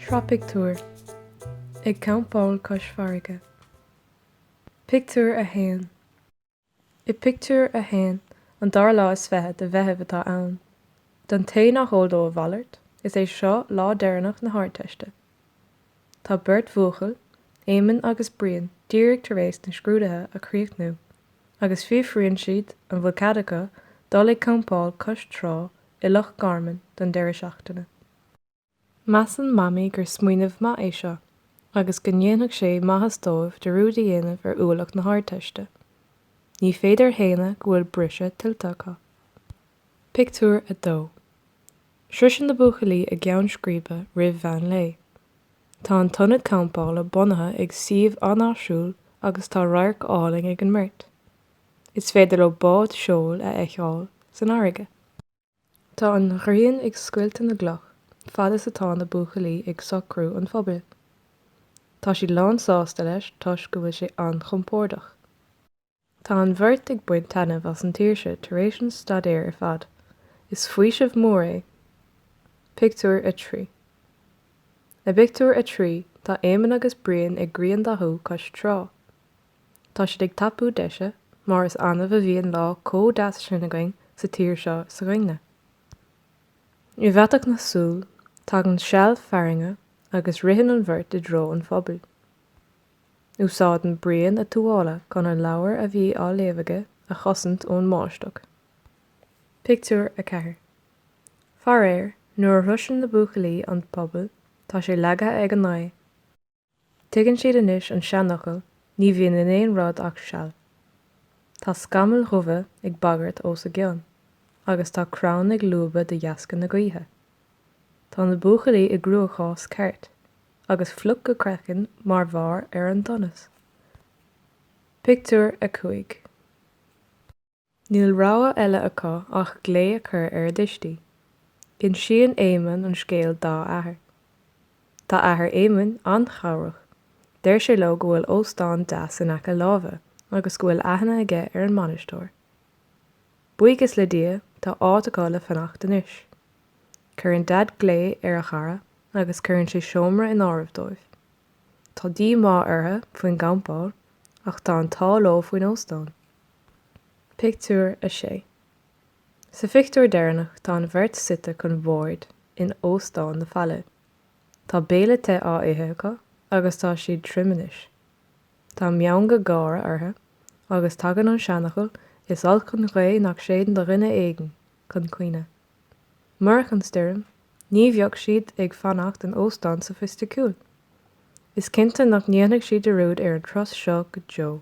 Sra Pictiúr, ag Campáil Cois Farraige. Pictiúr a haon. I pictiúr a haon, an dar lá is feithe de bheitheh atá ann. Don tae nach hódó a bhallart, is é seo lá deireanach na háirteiste. Tá beirt mhúchail, éimeann agus brian, díreach tar éis na scrúdathe a chríochnú, agus fiofhraíonn siad an bhfuilcadacha dul ag Campáil Cois Trá I Loch Garman don deire seachtaine. Measan mamaí gur smaoinemh maith é seo, agus go ndéanfadh sé maithas dóibh de rúd a dhéanamh ar uallach na háirteiste. Ní féidir héine go bhfuil brise tilteacha. Pictiúr a dó. Sriseann na buachaillí a gceann scríbe roimh bhean lé. Tá an tionad Campáil a bunathe ag suíomh an-áisiúil agus tá radharc áling ag an mirt. Is féidir le bád seoil a eicáil san áirige. Tá an ghrian ag scuilte na gcloch, fad is atá na buachaillí ag socrú an phobail. Tá siad lán sásta leis tois go bhfuil sé an-chompordach. Tá an bheirt ag buint tainmh as an tíirse tar éis an stadéir ar fad. Is faoisimh mór é. Pictiúr a trí. Le pictiúr a trí, tá éimeann agus brian ag gríon dathú Cois Trá. Tá siad ag tapú deise, mar is annamh a bhíonn lá códeas sin againn sa tír seo sa ghine. I bheatach na súl, tá an seall Farraige agus ritheann an bheirt I dro an phobail. Úsáid an brian a túála chun an leabhar a bhí á léamhaige a chosint ón máisteach. Pictiúr a ceathair. Farraige, nuair a thuiseann na buachaillí an phobail, tá sé leagathe ag an naigh. Tuigeann siad anois an seanachal, ní bhíonn in éon rud ach seall. Tá scamal dhubha ag bagairt os a gcionn, agus tá crann ag luaba de dheasca na gaotha. Tá na buachaillí ag grúachás ceart, agus fluc go crecinn mar bharr ar an donas. Pictiúr a chuaig. Níl ráha eile acu ach glé a chur ar a dtistí. Gin sian éimeann an scéal dá athair. Tá athair éimeann an-chabhrach. Deir sé le go bhfuil óstán deas in aice lámha, agus go bhfuil aithne aige ar an mainistóir. Buíochas le dia tá áit acu le fanacht anois. Cuireann dad glé ar a chara, agus cuireann sé seomra in áireamh dóibh. Tá dí má ortha faoin Campáil, ach tá an táló faoin óstán. Pictiúr a sé. Sa Pictiúr deireanach tá an bheirt suite chun bhord in óstán na faille. Tá béle te á ithe acu, agus tá siad triminis. Tá meann go gáire ortha, agus tagann an seanachal is alt chun ré nach séan do rinne éigean chun cuine. Mar an stoirm, ní bheadh siad ag fanacht an óstán sa Pictiúr. Is cinnte nach ndéanfadh siad a rúd ar an tros seo go Joe.